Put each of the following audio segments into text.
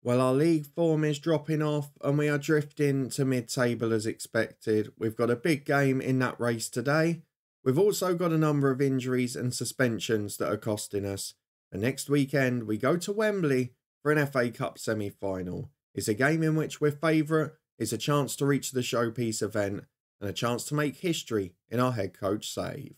Well, our league form is dropping off and we are drifting to mid-table as expected. We've got a big game in that race today. We've also got a number of injuries and suspensions that are costing us. And next weekend, we go to Wembley for an FA Cup semi-final. It's a game in which we're favourite, it's a chance to reach the showpiece event, and a chance to make history in our head coach save.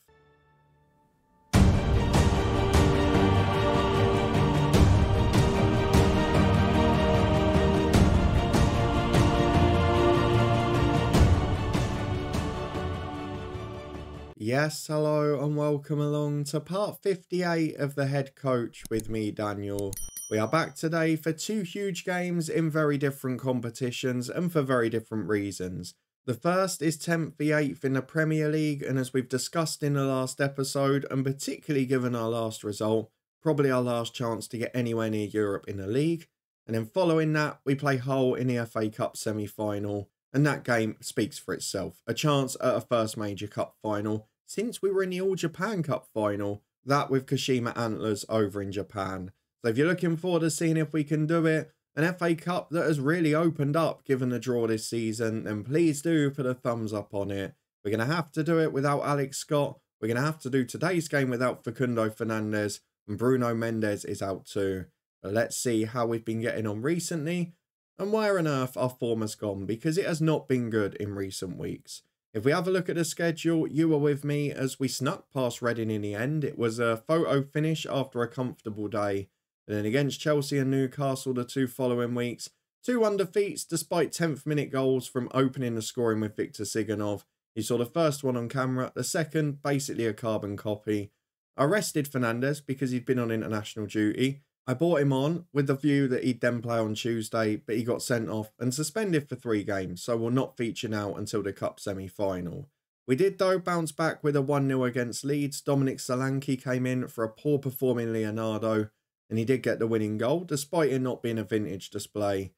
Yes, hello and welcome along to part 58 of the head coach with me, Daniel. We are back today for two huge games in very different competitions and for very different reasons. The first is 10th v 8th in the Premier League, and as we've discussed in the last episode, and particularly given our last result, probably our last chance to get anywhere near Europe in the league. And then following that, we play Hull in the FA Cup semi-final, and that game speaks for itself. A chance at a first major cup final since we were in the All Japan Cup final, that with Kashima Antlers over in Japan. So if you're looking forward to seeing if we can do it, an FA Cup that has really opened up given the draw this season, then please do put a thumbs up on it. We're going to have to do it without Alex Scott. We're going to have to do today's game without Facundo Fernandes, and Bruno Mendes is out too. But let's see how we've been getting on recently and where on earth our form has gone, because it has not been good in recent weeks. If we have a look at the schedule, you were with me as we snuck past Reading in the end. It was a photo finish after a comfortable day. And then against Chelsea and Newcastle the two following weeks, 2-1 defeats despite 10th minute goals from opening the scoring with Viktor Siganov. You saw the first one on camera, the second basically a carbon copy. I rested Fernandes because he'd been on international duty. I brought him on with the view that he'd then play on Tuesday, but he got sent off and suspended for 3 games, so will not feature now until the Cup semi-final. We did though bounce back with a 1-0 against Leeds. Dominic Solanke came in for a poor performing Leonardo, and he did get the winning goal, despite it not being a vintage display.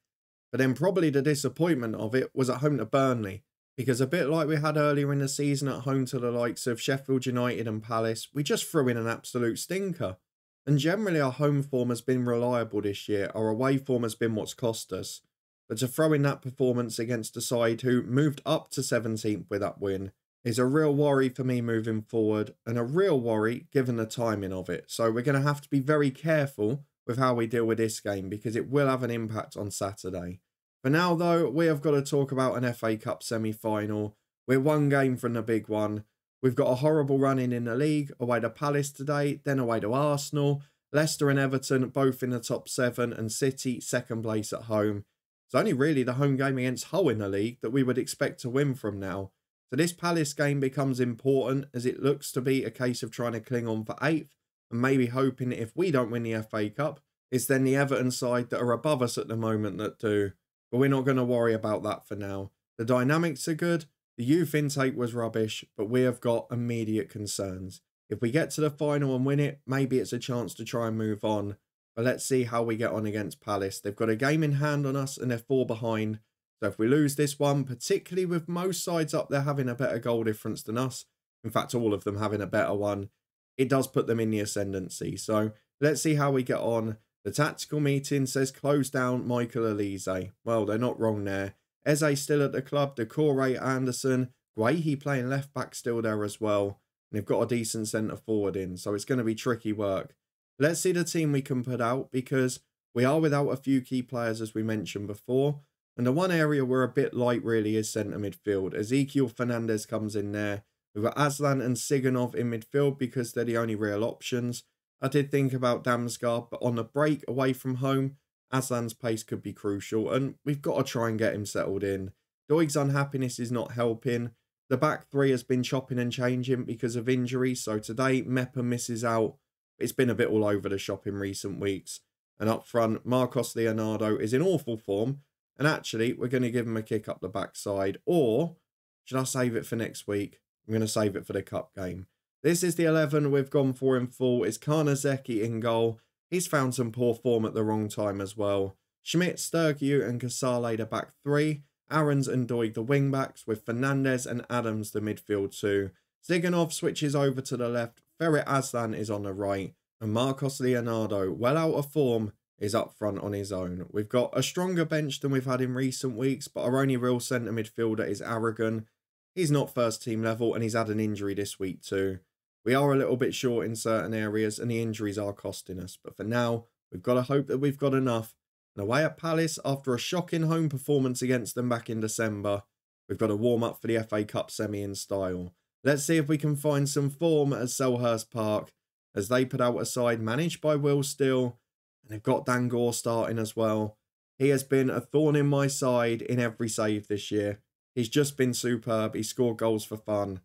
But then probably the disappointment of it was at home to Burnley, because a bit like we had earlier in the season at home to the likes of Sheffield United and Palace, we just threw in an absolute stinker. And generally our home form has been reliable this year, our away form has been what's cost us. But to throw in that performance against a side who moved up to 17th with that win is a real worry for me moving forward, and a real worry given the timing of it. So we're going to have to be very careful with how we deal with this game, because it will have an impact on Saturday. For now though, we have got to talk about an FA Cup semi-final. We're one game from the big one. We've got a horrible run in the league, away to Palace today, then away to Arsenal, Leicester and Everton both in the top 7, and City second place at home. It's only really the home game against Hull in the league that we would expect to win from now. So this Palace game becomes important, as it looks to be a case of trying to cling on for 8th, and maybe hoping if we don't win the FA Cup, it's then the Everton side that are above us at the moment that do. But we're not going to worry about that for now. The dynamics are good. The youth intake was rubbish, but we have got immediate concerns. If we get to the final and win it, maybe it's a chance to try and move on. But let's see how we get on against Palace. They've got a game in hand on us and they're 4 behind. So if we lose this one, particularly with most sides up there having a better goal difference than us, in fact all of them having a better one, it does put them in the ascendancy. So let's see how we get on. The tactical meeting says close down Michael Elise. Well, they're not wrong there. Eze still at the club, Decore, Anderson, Guehi playing left back still there as well. And they've got a decent centre forward in, so it's going to be tricky work. Let's see the team we can put out, because we are without a few key players as we mentioned before. And the one area we're a bit light really is centre midfield. Ezekiel Fernandes comes in there. We've got Aslan and Siganov in midfield because they're the only real options. I did think about Damsgaard, but on the break away from home, Aslan's pace could be crucial, and we've got to try and get him settled in. Doig's unhappiness is not helping. The back 3 has been chopping and changing because of injuries, so today Mepa misses out. It's been a bit all over the shop in recent weeks. And up front, Marcos Leonardo is in awful form, and actually we're going to give him a kick up the backside. Or should I save it for next week? I'm going to save it for the cup game. This is the 11 we've gone for in full. It's Karnazeki in goal. He's found some poor form at the wrong time as well. Schmidt, Sturgeon and Casale the back 3. Aarons and Doig the wing backs, with Fernandes and Adams the midfield 2. Ziganov switches over to the left. Ferit Aslan is on the right. And Marcos Leonardo, well out of form, is up front on his own. We've got a stronger bench than we've had in recent weeks, but our only real centre midfielder is Aragon. He's not first team level and he's had an injury this week too. We are a little bit short in certain areas and the injuries are costing us. But for now, we've got to hope that we've got enough. And away at Palace, after a shocking home performance against them back in December, we've got to warm up for the FA Cup semi in style. Let's see if we can find some form at Selhurst Park as they put out a side managed by Will Steele. And they've got Dan Gore starting as well. He has been a thorn in my side in every save this year. He's just been superb. He scored goals for fun.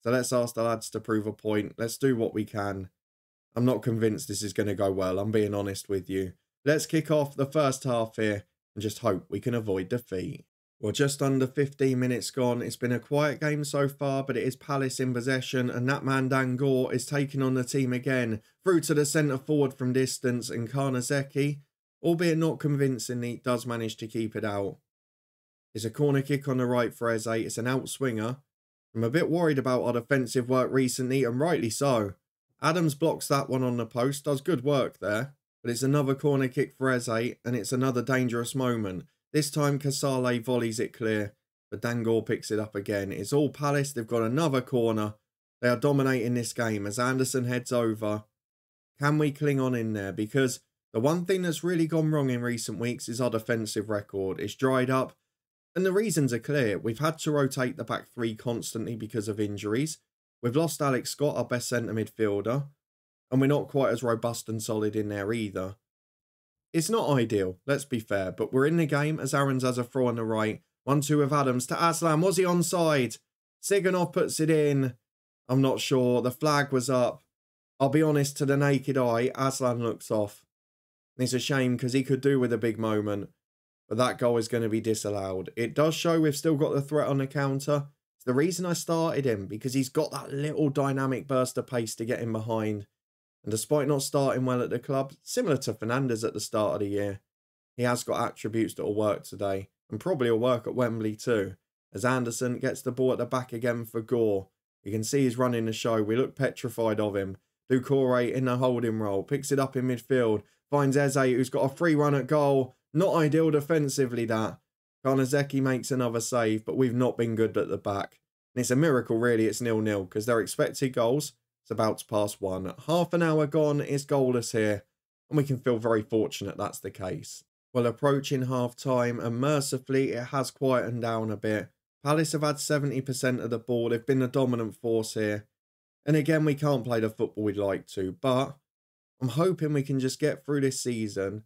So let's ask the lads to prove a point. Let's do what we can. I'm not convinced this is going to go well. I'm being honest with you. Let's kick off the first half here and just hope we can avoid defeat. Well, just under 15 minutes gone. It's been a quiet game so far, but it is Palace in possession. And that man, Dan Gore, is taking on the team again. Through to the centre forward from distance. And Karnazeki, albeit not convincingly, does manage to keep it out. It's a corner kick on the right for Eze. It's an outswinger. I'm a bit worried about our defensive work recently, and rightly so. Adams blocks that one on the post, does good work there. But it's another corner kick for Eze, and it's another dangerous moment. This time Casale volleys it clear, but Dangor picks it up again. It's all Palace, they've got another corner. They are dominating this game as Anderson heads over. Can we cling on in there? Because the one thing that's really gone wrong in recent weeks is our defensive record. It's dried up. And the reasons are clear. We've had to rotate the back three constantly because of injuries. We've lost Alex Scott, our best centre midfielder. And we're not quite as robust and solid in there either. It's not ideal, let's be fair. But we're in the game as Aarons has a throw on the right. 1-2 with Adams to Aslan. Was he onside? Siganov puts it in. I'm not sure. The flag was up. I'll be honest, to the naked eye, Aslan looks off. It's a shame because he could do with a big moment. But that goal is going to be disallowed. It does show we've still got the threat on the counter. It's the reason I started him, because he's got that little dynamic burst of pace to get him behind. And despite not starting well at the club, similar to Fernandes at the start of the year, he has got attributes that will work today. And probably will work at Wembley too. As Anderson gets the ball at the back again for Gore. You can see he's running the show. We look petrified of him. Doucouré in the holding role. Picks it up in midfield. Finds Eze, who's got a free run at goal. Not ideal defensively, that. Karnazeki makes another save, but we've not been good at the back. And it's a miracle, really, it's 0-0, because their expected goals, it's about to pass 1. Half an hour gone, it's goalless here, and we can feel very fortunate that's the case. Well, approaching half-time, and mercifully, it has quietened down a bit. Palace have had 70% of the ball, they've been the dominant force here. And again, we can't play the football we'd like to, but I'm hoping we can just get through this season.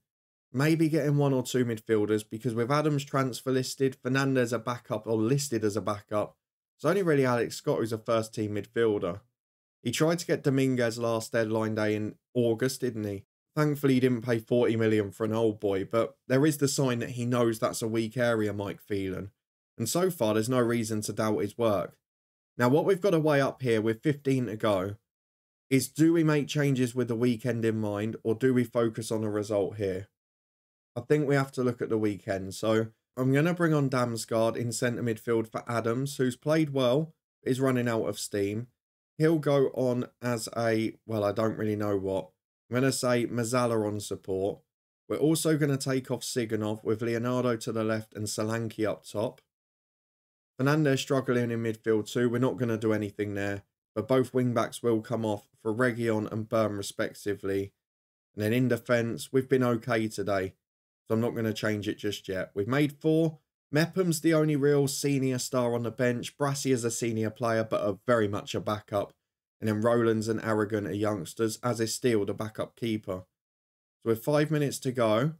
Maybe getting 1 or 2 midfielders, because with Adams transfer listed, Fernandes a backup, or listed as a backup. It's only really Alex Scott who's a first team midfielder. He tried to get Dominguez last deadline day in August, didn't he? Thankfully he didn't pay 40 million for an old boy, but there is the sign that he knows that's a weak area, Mike Phelan. And so far there's no reason to doubt his work. Now what we've got to weigh up here with 15 to go is, do we make changes with the weekend in mind, or do we focus on a result here? I think we have to look at the weekend. So I'm going to bring on Damsgaard in centre midfield for Adams, who's played well, is running out of steam. He'll go on as a, well, I don't really know what. I'm going to say Mazzala on support. We're also going to take off Siganov with Leonardo to the left and Solanke up top. Fernandes struggling in midfield too. We're not going to do anything there. But both wing-backs will come off for Reguilon and Byrne respectively. And then in defence, we've been okay today. So I'm not going to change it just yet. We've made 4. Mepham's the only real senior star on the bench. Brassy is a senior player, but very much a backup. And then Rowlands and Aragon are youngsters, as is Steele, the backup keeper. So with 5 minutes to go,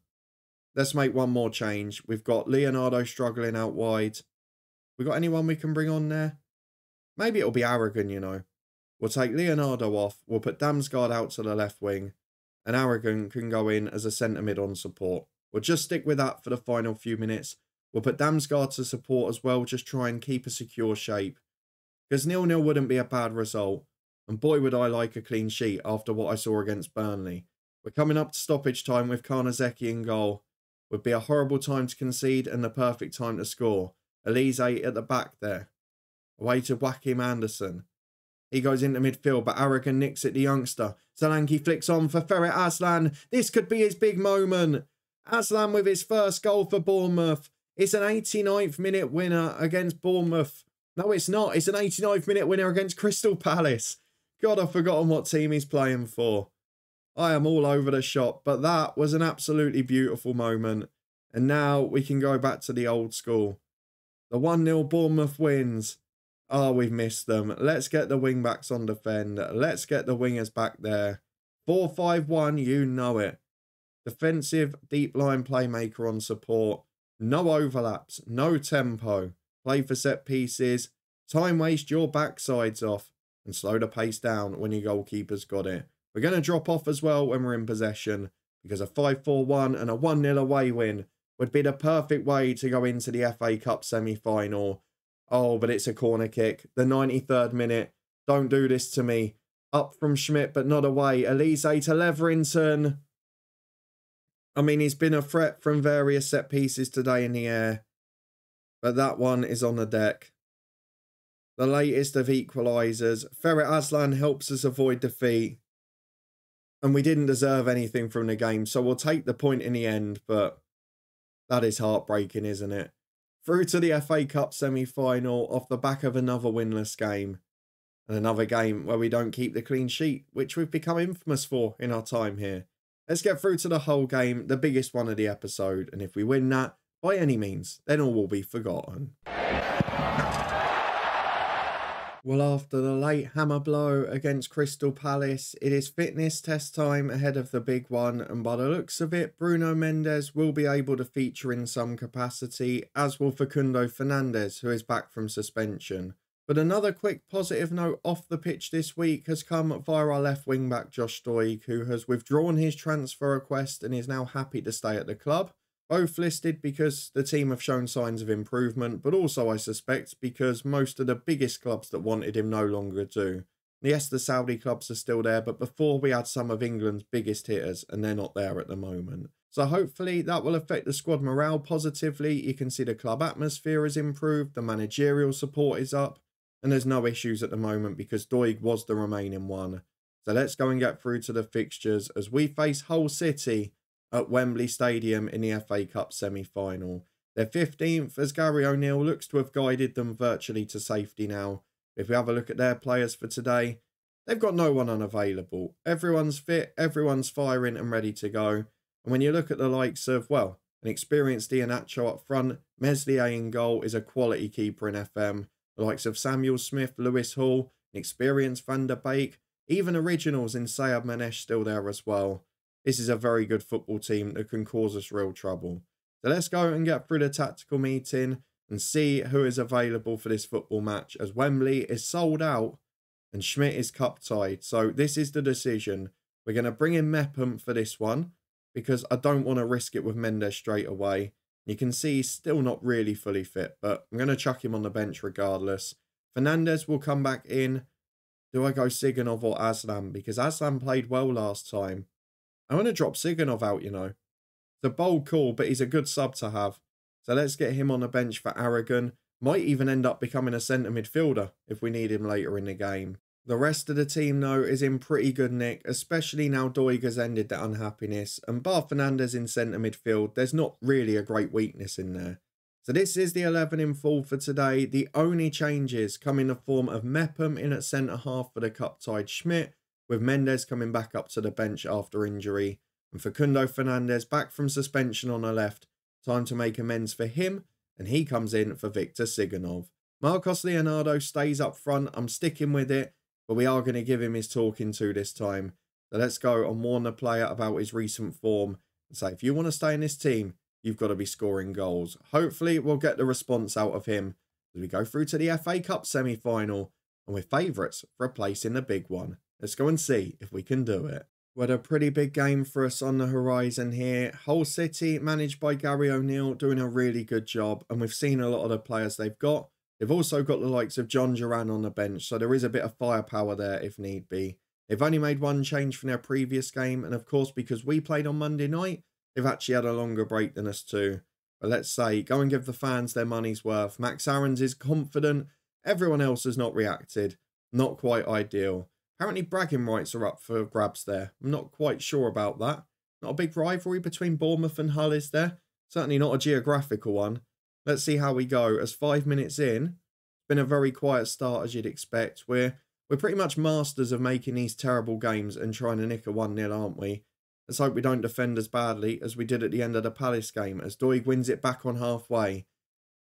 let's make one more change. We've got Leonardo struggling out wide. We got anyone we can bring on there? Maybe it'll be Aragon, you know. We'll take Leonardo off. We'll put Damsgaard out to the left wing. And Aragon can go in as a centre mid on support. We'll just stick with that for the final few minutes. We'll put Damsgaard to support as well, just try and keep a secure shape. Because 0-0 wouldn't be a bad result. And boy would I like a clean sheet after what I saw against Burnley. We're coming up to stoppage time with Karnazeki in goal. Would be a horrible time to concede and the perfect time to score. Elise at the back there. Away to Joachim Anderson. He goes into midfield, but Aragon nicks at the youngster. Solanke flicks on for Ferret Aslan. This could be his big moment. Aslan with his first goal for Bournemouth. It's an 89th minute winner against Bournemouth. No, it's not. It's an 89th minute winner against Crystal Palace. God, I've forgotten what team he's playing for. I am all over the shop, but that was an absolutely beautiful moment. And now we can go back to the old school. The 1-0 Bournemouth wins. Oh, we've missed them. Let's get the wing-backs on defend. Let's get the wingers back there. 4-5-1, you know it. Defensive, deep line playmaker on support. No overlaps, no tempo. Play for set pieces. Time waste your backsides off. And slow the pace down when your goalkeeper's got it. We're going to drop off as well when we're in possession. Because a 5-4-1 and a 1-0 away win would be the perfect way to go into the FA Cup semi-final. Oh, but it's a corner kick. The 93rd minute. Don't do this to me. Up from Schmidt, but not away. Elise to Leverington. I mean, he's been a threat from various set pieces today in the air. But that one is on the deck. The latest of equalisers. Ferret Aslan helps us avoid defeat. And we didn't deserve anything from the game, so we'll take the point in the end, but that is heartbreaking, isn't it? Through to the FA Cup semi-final off the back of another winless game. And another game where we don't keep the clean sheet, which we've become infamous for in our time here. Let's get through to the whole game, the biggest one of the episode, and if we win that, by any means, then all will be forgotten. Well, after the late hammer blow against Crystal Palace, it is fitness test time ahead of the big one, and by the looks of it, Bruno Mendes will be able to feature in some capacity, as will Facundo Fernandes, who is back from suspension. But another quick positive note off the pitch this week has come via our left wing back Josh Doig, who has withdrawn his transfer request and is now happy to stay at the club. Both listed because the team have shown signs of improvement, but also I suspect because most of the biggest clubs that wanted him no longer do. Yes, the Saudi clubs are still there, but before we had some of England's biggest hitters and they're not there at the moment. So hopefully that will affect the squad morale positively. You can see the club atmosphere has improved, the managerial support is up, and there's no issues at the moment because Doig was the remaining one. So let's go and get through to the fixtures as we face Hull City at Wembley Stadium in the FA Cup semi-final. They're 15th as Gary O'Neill looks to have guided them virtually to safety now. If we have a look at their players for today, they've got no one unavailable. Everyone's fit, everyone's firing and ready to go. And when you look at the likes of, well, an experienced Iheanacho up front, Meslier in goal is a quality keeper in FM. The likes of Samuel Smith, Lewis Hall, an experienced Van der Beek, even originals in Sayed Manesh still there as well. This is a very good football team that can cause us real trouble. So let's go and get through the tactical meeting and see who is available for this football match, as Wembley is sold out and Schmidt is cup tied. So this is the decision. We're going to bring in Mepham for this one because I don't want to risk it with Mendes straight away. You can see he's still not really fully fit, but I'm going to chuck him on the bench regardless. Fernandes will come back in. Do I go Siganov or Aslan? Because Aslan played well last time. I want to drop Siganov out, you know. It's a bold call, but he's a good sub to have. So let's get him on the bench for Aragon. Might even end up becoming a centre midfielder if we need him later in the game. The rest of the team, though, is in pretty good nick, especially now Doig has ended the unhappiness. And bar Fernandes in centre midfield, there's not really a great weakness in there. So this is the 11 in full for today. The only changes come in the form of Mepham in at centre half for the cup-tied Schmidt, with Mendes coming back up to the bench after injury, and Facundo Fernandes back from suspension on the left. Time to make amends for him, and he comes in for Victor Siganov. Marcos Leonardo stays up front. I'm sticking with it, but we are going to give him his talking to this time. So let's go and warn the player about his recent form and say, if you want to stay in this team, you've got to be scoring goals. Hopefully we'll get the response out of him as we go through to the FA Cup semi-final, and we're favourites for a place in the big one. Let's go and see if we can do it. What a pretty big game for us on the horizon here. Hull City, managed by Gary O'Neill, doing a really good job. And we've seen a lot of the players they've got. They've also got the likes of John Duran on the bench, so there is a bit of firepower there if need be. They've only made one change from their previous game. And of course, because we played on Monday night, they've actually had a longer break than us too. But let's say, go and give the fans their money's worth. Max Aarons is confident. Everyone else has not reacted. Not quite ideal. Apparently bragging rights are up for grabs there. I'm not quite sure about that. Not a big rivalry between Bournemouth and Hull, is there? Certainly not a geographical one. Let's see how we go. As 5 minutes in, it's been a very quiet start as you'd expect. We're pretty much masters of making these terrible games and trying to nick a 1-0, aren't we? Let's hope we don't defend as badly as we did at the end of the Palace game, as Doig wins it back on halfway.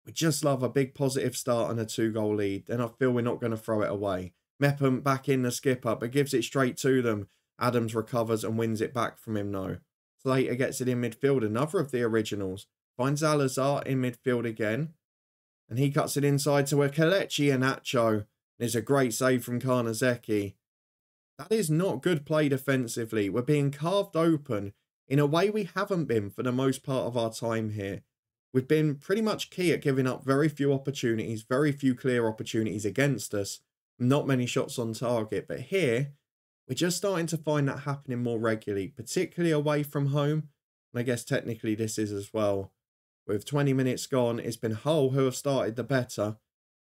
We just love a big positive start and a 2-goal lead. Then I feel we're not going to throw it away. Mepham back in the skipper, but gives it straight to them. Adams recovers and wins it back from him, though. Slater gets it in midfield, another of the originals. Finds Salazar in midfield again. And he cuts it inside to a Kelechi Iheanacho. There's a great save from Karnazeki. That is not good play defensively. We're being carved open in a way we haven't been for the most part of our time here. We've been pretty much key at giving up very few opportunities, very few clear opportunities against us. Not many shots on target. But here, we're just starting to find that happening more regularly, particularly away from home. And I guess technically this is as well. With 20 minutes gone, it's been Hull who have started the better.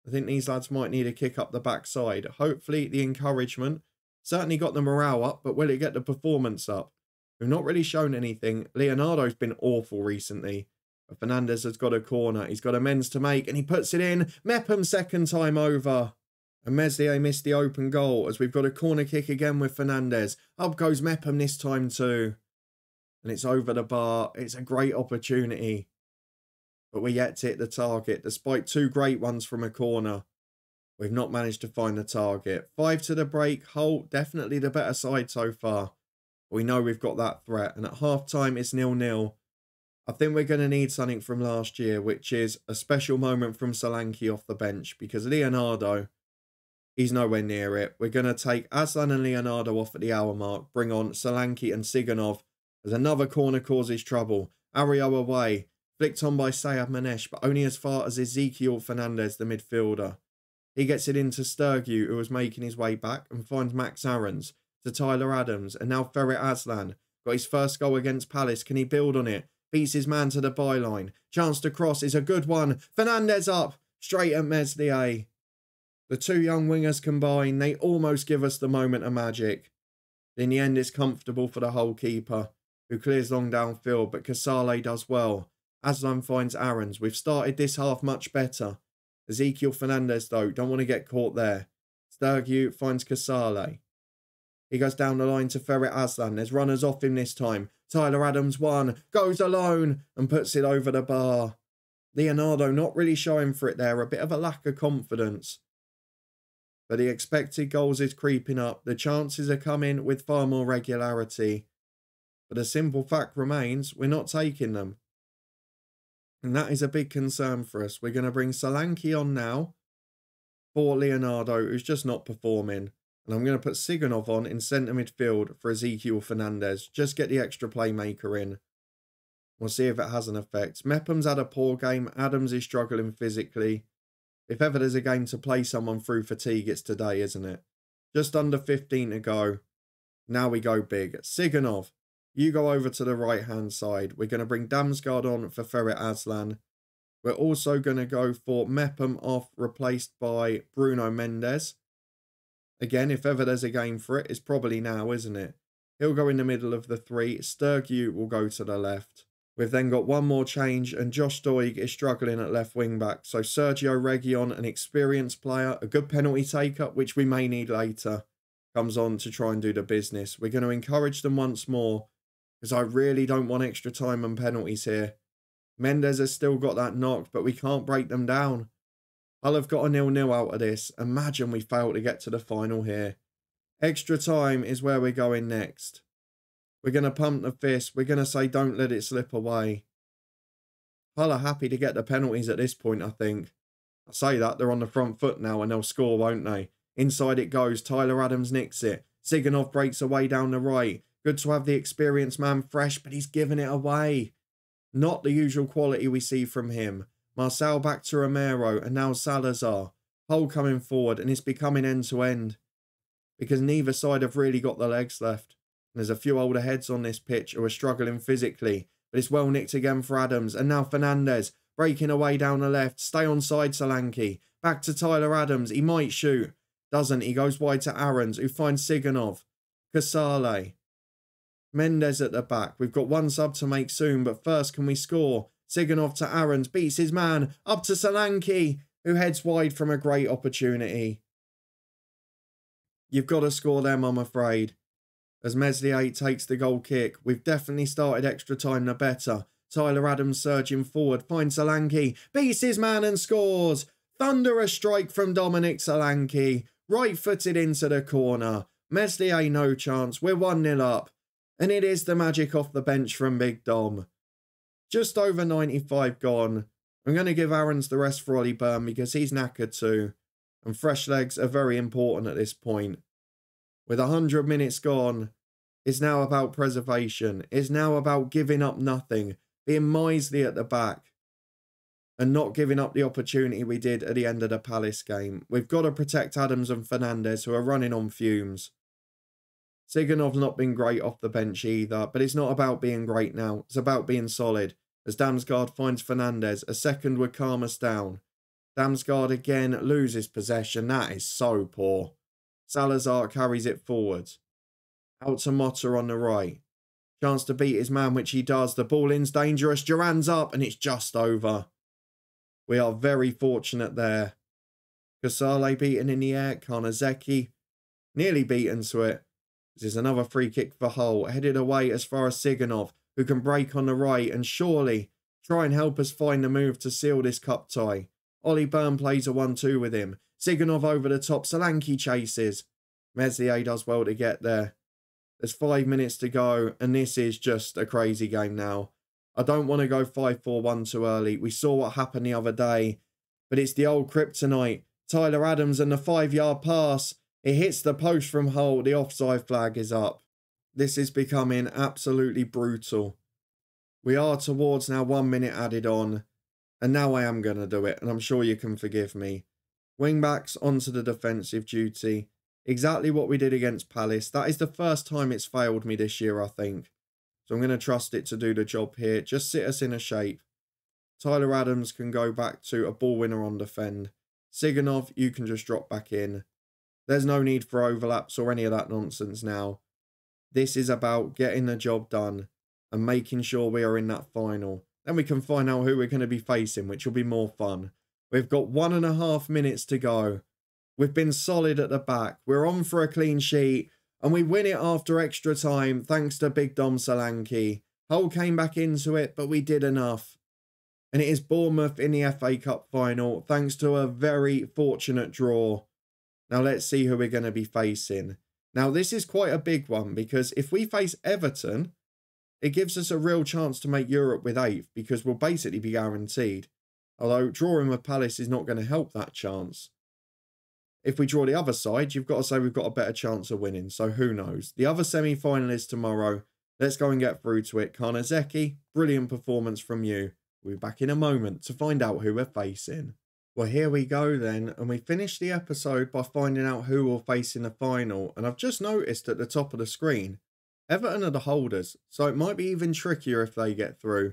I think these lads might need a kick up the backside. Hopefully the encouragement certainly got the morale up, but will it get the performance up? We've not really shown anything. Leonardo's been awful recently. But Fernandez has got a corner. He's got amends to make and he puts it in. Mepham second time over. And Meslier missed the open goal as we've got a corner kick again with Fernandez. Up goes Mepham this time too. And it's over the bar. It's a great opportunity. But we're yet to hit the target. Despite 2 great ones from a corner, we've not managed to find the target. 5 to the break. Hull, definitely the better side so far. But we know we've got that threat. And at half-time, it's 0-0. I think we're going to need something from last year, which is a special moment from Solanke off the bench. Because Leonardo, he's nowhere near it. We're going to take Aslan and Leonardo off at the hour mark. Bring on Solanke and Siganov as another corner causes trouble. Ario away. Flicked on by Sayed Manesh, but only as far as Ezekiel Fernandez, the midfielder. He gets it into Sturgeon, who was making his way back, and finds Max Aarons to Tyler Adams. And now Ferret Aslan got his first goal against Palace. Can he build on it? Beats his man to the byline. Chance to cross is a good one. Fernandez up, straight at Meslier. The 2 young wingers combine. They almost give us the moment of magic. In the end, it's comfortable for the Hull keeper, who clears long downfield, but Casale does well. Aslan finds Aarons. We've started this half much better. Ezekiel Fernandez, though, don't want to get caught there. Sturgeon finds Casale. He goes down the line to Ferret Aslan. There's runners off him this time. Tyler Adams goes alone and puts it over the bar. Leonardo not really showing for it there. A bit of a lack of confidence. But the expected goals is creeping up. The chances are coming with far more regularity. But the simple fact remains, we're not taking them. And that is a big concern for us. We're going to bring Solanke on now for Leonardo, who's just not performing. And I'm going to put Siganov on in centre midfield for Ezekiel Fernandez. Just get the extra playmaker in. We'll see if it has an effect. Mepham's had a poor game. Adams is struggling physically. If ever there's a game to play someone through fatigue, it's today, isn't it? Just under 15 to go. Now we go big. Siganov, you go over to the right-hand side. We're going to bring Damsgaard on for Ferret Aslan. We're also going to go for Mepham off, replaced by Bruno Mendes. Again, if ever there's a game for it, it's probably now, isn't it? He'll go in the middle of the 3. Sturgeon will go to the left. We've then got one more change, and Josh Doig is struggling at left wing back. So Sergio Reguilon, an experienced player, a good penalty taker, which we may need later, comes on to try and do the business. We're going to encourage them once more, because I really don't want extra time and penalties here. Mendes has still got that knock, but we can't break them down. Hull have got a 0-0 out of this. Imagine we fail to get to the final here. Extra time is where we're going next. We're going to pump the fist. We're going to say don't let it slip away. Hull are happy to get the penalties at this point, I think. I say that, they're on the front foot now and they'll score, won't they? Inside it goes. Tyler Adams nicks it. Siganov breaks away down the right. Good to have the experienced man fresh, but he's giving it away. Not the usual quality we see from him. Marcel back to Romero and now Salazar. Hull coming forward and it's becoming end-to-end. Because neither side have really got the legs left. And there's a few older heads on this pitch who are struggling physically. But it's well nicked again for Adams. And now Fernandez breaking away down the left. Stay on side Solanke. Back to Tyler Adams. He might shoot. Doesn't. He goes wide to Aarons, who finds Siganov. Casale. Mendes at the back. We've got one sub to make soon, but first, can we score? Siganov to Aarons, beats his man, up to Solanke, who heads wide from a great opportunity. You've got to score them, I'm afraid. As Meslier takes the goal kick, we've definitely started extra time the better. Tyler Adams surging forward, finds Solanke, beats his man and scores. Thunderous strike from Dominic Solanke, right-footed into the corner. Meslier no chance, we're 1-0 up. And it is the magic off the bench from Big Dom. Just over 95 gone. I'm going to give Aarons the rest for Ollie Byrne because he's knackered too. And fresh legs are very important at this point. With 100 minutes gone, it's now about preservation. It's now about giving up nothing, being miserly at the back, and not giving up the opportunity we did at the end of the Palace game. We've got to protect Adams and Fernandes, who are running on fumes. Siganov's not been great off the bench either, but it's not about being great now. It's about being solid. As Damsgaard finds Fernandes, a second would calm us down. Damsgaard again loses possession. That is so poor. Salazar carries it forward. Out to Motta on the right. Chance to beat his man, which he does. The ball in's dangerous. Duran's up and it's just over. We are very fortunate there. Casale beaten in the air. Karnazeki nearly beaten to it. This is another free kick for Hull. Headed away as far as Siganov, who can break on the right and surely try and help us find the move to seal this cup tie. Ollie Byrne plays a 1-2 with him. Siganov over the top. Solanke chases. Meslier does well to get there. There's 5 minutes to go, and this is just a crazy game now. I don't want to go 5-4-1 too early. We saw what happened the other day, but it's the old kryptonite. Tyler Adams and the 5-yard pass. It hits the post from Hull. The offside flag is up. This is becoming absolutely brutal. We are towards now 1 minute added on, and now I am going to do it, and I'm sure you can forgive me. Wingbacks onto the defensive duty. Exactly what we did against Palace. That is the first time it's failed me this year, I think. So I'm going to trust it to do the job here. Just sit us in a shape. Tyler Adams can go back to a ball winner on defend. Siganov, you can just drop back in. There's no need for overlaps or any of that nonsense now. This is about getting the job done and making sure we are in that final. Then we can find out who we're going to be facing, which will be more fun. We've got 1.5 minutes to go. We've been solid at the back. We're on for a clean sheet. And we win it after extra time thanks to Big Dom Solanke. Hull came back into it, but we did enough. And it is Bournemouth in the FA Cup final thanks to a very fortunate draw. Now let's see who we're going to be facing. Now this is quite a big one because if we face Everton, it gives us a real chance to make Europe with 8th because we'll basically be guaranteed. Although drawing with Palace is not going to help that chance. If we draw the other side, you've got to say we've got a better chance of winning. So who knows? The other semi-final is tomorrow. Let's go and get through to it. Karnazeki, brilliant performance from you. We'll be back in a moment to find out who we're facing. Well, here we go then. And we finished the episode by finding out who we'll face in the final. And I've just noticed at the top of the screen, Everton are the holders. So it might be even trickier if they get through.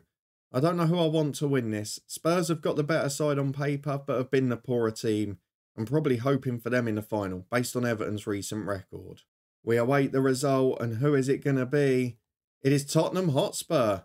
I don't know who I want to win this. Spurs have got the better side on paper, but have been the poorer team. I'm probably hoping for them in the final, based on Everton's recent record. We await the result, and who is it going to be? It is Tottenham Hotspur.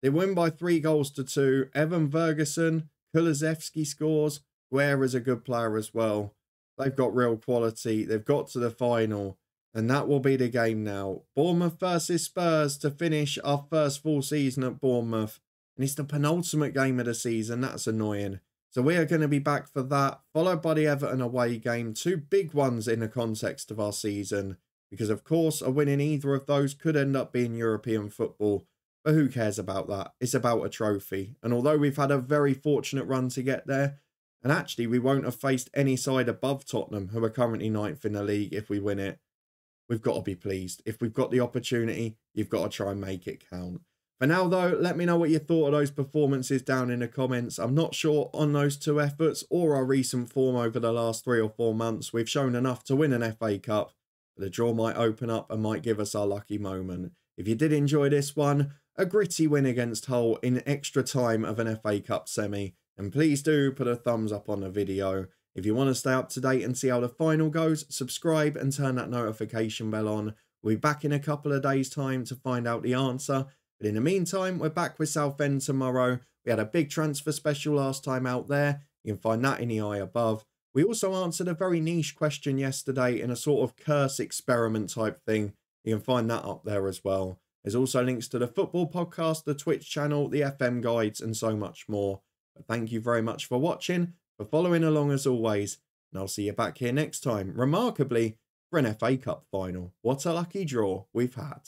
They win by 3-2. Evan Ferguson, Kulusevski scores. Guerra's a good player as well. They've got real quality. They've got to the final, and that will be the game now. Bournemouth versus Spurs to finish our first full season at Bournemouth. And it's the penultimate game of the season. That's annoying. So we are going to be back for that, followed by the Everton away game. 2 big ones in the context of our season. Because, of course, a win in either of those could end up being European football. But who cares about that? It's about a trophy. And although we've had a very fortunate run to get there, and actually we won't have faced any side above Tottenham, who are currently 9th in the league, if we win it, we've got to be pleased. If we've got the opportunity, you've got to try and make it count. For now, though, let me know what you thought of those performances down in the comments. I'm not sure on those 2 efforts or our recent form over the last 3 or 4 months. We've shown enough to win an FA Cup, but the draw might open up and might give us our lucky moment. If you did enjoy this one, a gritty win against Hull in extra time of an FA Cup semi, and please do put a thumbs up on the video. If you want to stay up to date and see how the final goes, subscribe and turn that notification bell on. We'll be back in a couple of days' time to find out the answer. But in the meantime, we're back with Southend tomorrow. We had a big transfer special last time out there. You can find that in the eye above. We also answered a very niche question yesterday in a sort of curse experiment type thing. You can find that up there as well. There's also links to the football podcast, the Twitch channel, the FM guides, and so much more. But thank you very much for watching, for following along as always, and I'll see you back here next time, remarkably, for an FA Cup final. What a lucky draw we've had.